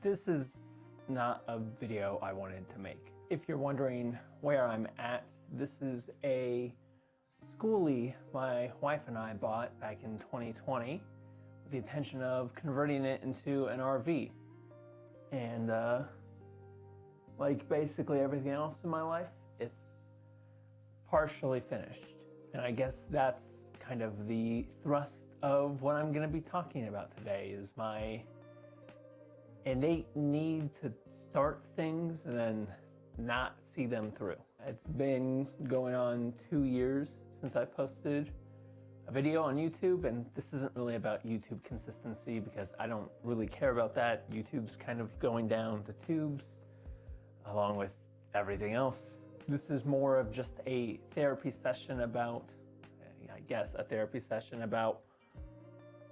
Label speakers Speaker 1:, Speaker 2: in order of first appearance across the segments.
Speaker 1: This is not a video I wanted to make. If you're wondering where I'm at, this is a schoolie my wife and I bought back in 2020 with the intention of converting it into an RV. And like basically everything else in my life, it's partially finished. And I guess that's kind of the thrust of what I'm going to be talking about today, is my innate need to start things and then not see them through. It's been going on 2 years since I posted a video on YouTube, and this isn't really about YouTube consistency because I don't really care about that. YouTube's kind of going down the tubes along with everything else. This is more of just a therapy session about, I guess, a therapy session about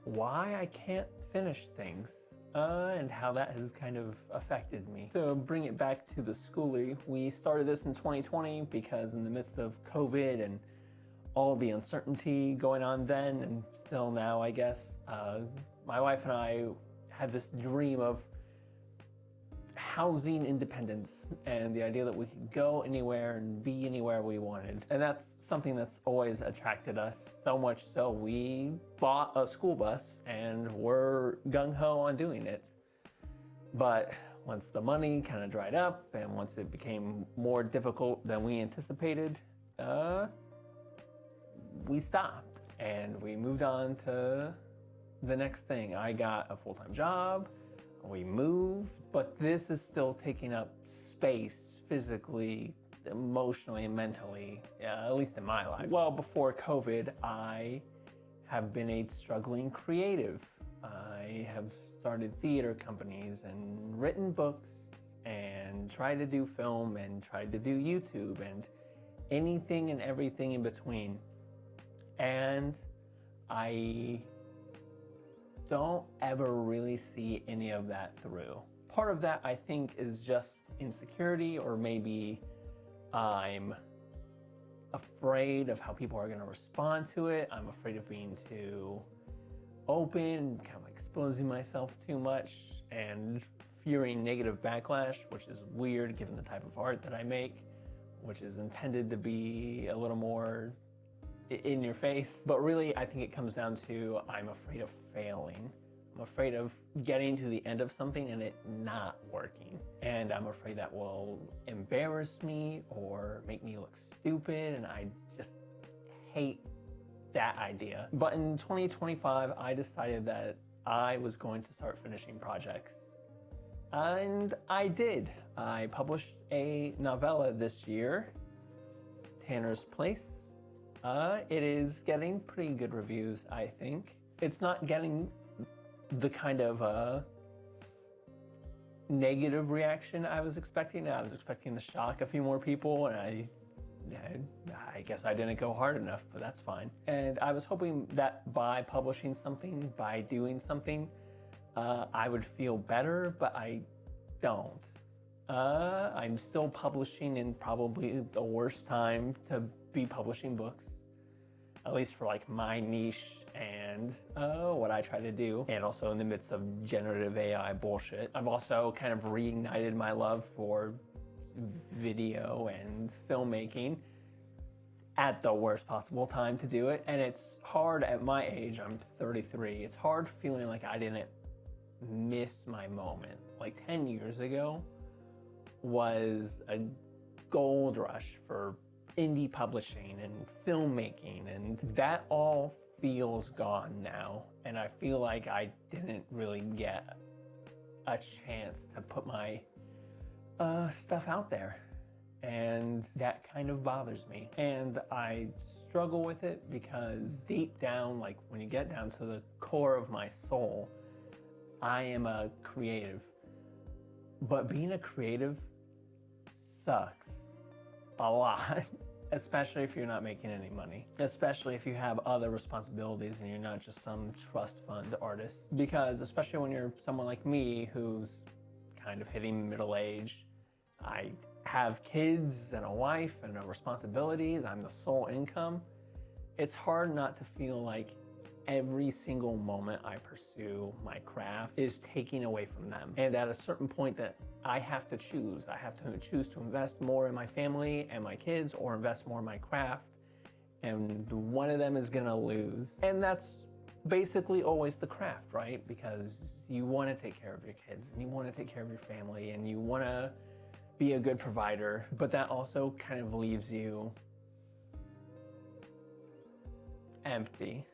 Speaker 1: why I can't finish things and how that has kind of affected me. So bring it back to the schoolie. We started this in 2020 because in the midst of COVID and all the uncertainty going on then and still now, I guess, my wife and I had this dream of housing independence and the idea that we could go anywhere and be anywhere we wanted. And that's something that's always attracted us, so much so we bought a school bus and we're gung-ho on doing it. But once the money kind of dried up and once it became more difficult than we anticipated, we stopped and we moved on to the next thing. I got a full-time job. We moved, but this is still taking up space physically, emotionally, and mentally, at least in my life. Well, before COVID, I have been a struggling creative. I have started theater companies and written books and tried to do film and tried to do YouTube and anything and everything in between. And I don't ever really see any of that through. Part of that, I think, is just insecurity, or maybe I'm afraid of how people are going to respond to it. I'm afraid of being too open, kind of exposing myself too much, and fearing negative backlash, which is weird given the type of art that I make, which is intended to be a little more in your face. But really, I think it comes down to I'm afraid of failing. I'm afraid of getting to the end of something and it not working. And I'm afraid that will embarrass me or make me look stupid, and I just hate that idea. But in 2025, I decided that I was going to start finishing projects. And I did. I published a novella this year, Tanner's Place. It is getting pretty good reviews, I think. It's not getting the kind of negative reaction I was expecting. I was expecting to shock a few more people, and I guess I didn't go hard enough, but that's fine. And I was hoping that by publishing something, by doing something, I would feel better, but I don't. I'm still publishing in probably the worst time to be publishing books, at least for like my niche and what I try to do, and also in the midst of generative AI bullshit. I've also kind of reignited my love for video and filmmaking at the worst possible time to do it, and it's hard at my age. I'm 33. It's hard feeling like I didn't miss my moment. Like 10 years ago was a gold rush for indie publishing and filmmaking, and that all feels gone now. And I feel like I didn't really get a chance to put my stuff out there, and that kind of bothers me. And I struggle with it because deep down, like when you get down to the core of my soul, I am a creative. But being a creative sucks a lot, especially if you're not making any money, especially if you have other responsibilities and you're not just some trust fund artist. Because especially when you're someone like me who's kind of hitting middle age, I have kids and a wife and responsibilities, I'm the sole income, it's hard not to feel like every single moment I pursue my craft is taking away from them. And at a certain point that I have to choose. I have to choose to invest more in my family and my kids or invest more in my craft. And one of them is gonna lose. And that's basically always the craft, right? Because you wanna take care of your kids and you wanna take care of your family and you wanna be a good provider, but that also kind of leaves you empty.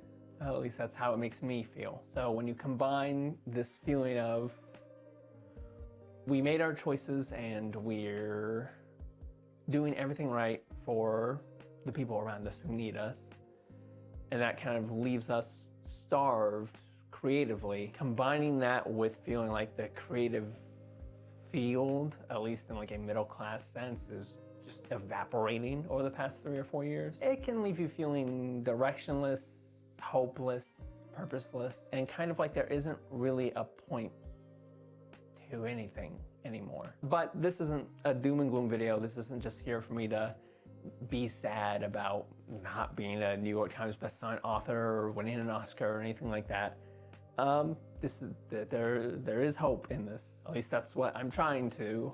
Speaker 1: At least that's how it makes me feel. So when you combine this feeling of we made our choices and we're doing everything right for the people around us who need us, and that kind of leaves us starved creatively, combining that with feeling like the creative field, at least in like a middle class sense, is just evaporating over the past 3 or 4 years, it can leave you feeling directionless, hopeless, purposeless, and kind of like there isn't really a point to anything anymore. But this isn't a doom and gloom video. This isn't just here for me to be sad about not being a New York Times bestselling author or winning an Oscar or anything like that. There is hope in this. At least that's what I'm trying to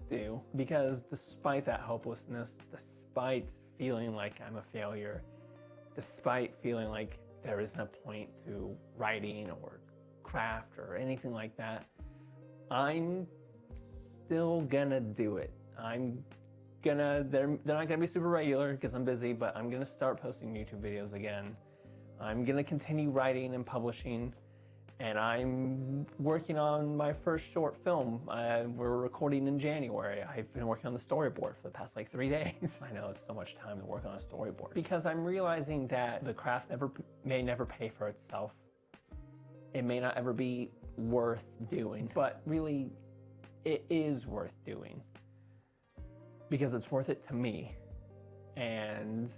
Speaker 1: do. Because despite that hopelessness, despite feeling like I'm a failure, despite feeling like there isn't a point to writing or craft or anything like that, I'm still gonna do it. They're not gonna be super regular because I'm busy, but I'm gonna start posting YouTube videos again. I'm gonna continue writing and publishing, and I'm working on my first short film. We're recording in January. I've been working on the storyboard for the past like 3 days. I know it's so much time to work on a storyboard because I'm realizing that the craft may never pay for itself. It may not ever be worth doing, but really it is worth doing because it's worth it to me. And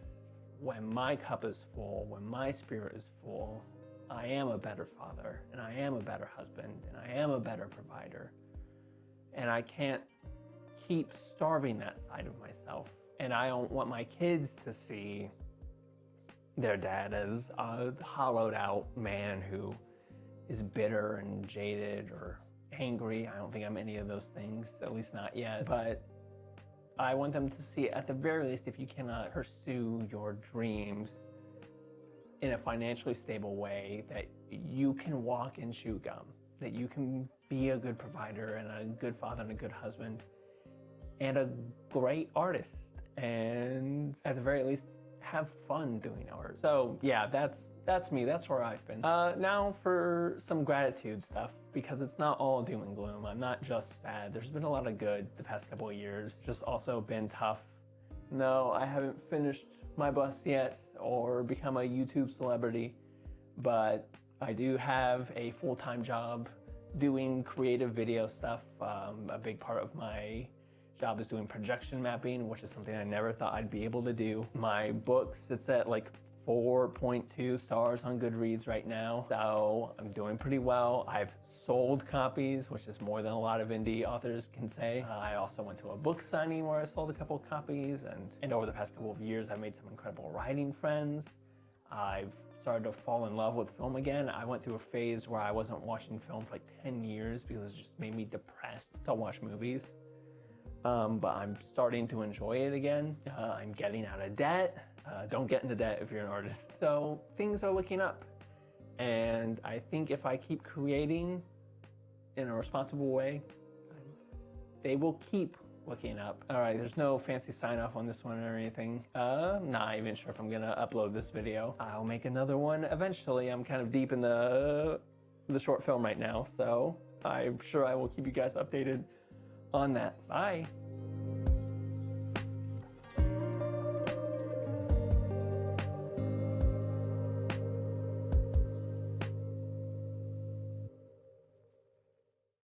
Speaker 1: when my cup is full, when my spirit is full, I am a better father, and I am a better husband, and I am a better provider. And I can't keep starving that side of myself. And I don't want my kids to see their dad as a hollowed out man who is bitter and jaded or angry. I don't think I'm any of those things, at least not yet. But I want them to see, at the very least, if you cannot pursue your dreams in a financially stable way, that you can walk and chew gum, that you can be a good provider and a good father and a good husband and a great artist, and at the very least have fun doing art. So yeah, that's me. That's where I've been. Now for some gratitude stuff, because it's not all doom and gloom. I'm not just sad. There's been a lot of good the past couple of years. Just also been tough. No, I haven't finished my bus yet or become a YouTube celebrity, but I do have a full-time job doing creative video stuff. A big part of my job is doing projection mapping, which is something I never thought I'd be able to do. My book sits at like 4.2 stars on Goodreads right now, so I'm doing pretty well. I've sold copies, which is more than a lot of indie authors can say. I also went to a book signing where I sold a couple copies, and over the past couple of years, I've made some incredible writing friends. I've started to fall in love with film again. I went through a phase where I wasn't watching film for like 10 years because it just made me depressed to watch movies. But I'm starting to enjoy it again. I'm getting out of debt. Don't get into debt if you're an artist. So things are looking up. And I think if I keep creating in a responsible way, they will keep looking up. All right, there's no fancy sign off on this one or anything. Not even sure if I'm gonna upload this video. I'll make another one eventually. I'm kind of deep in the short film right now, so I'm sure I will keep you guys updated on that. Bye.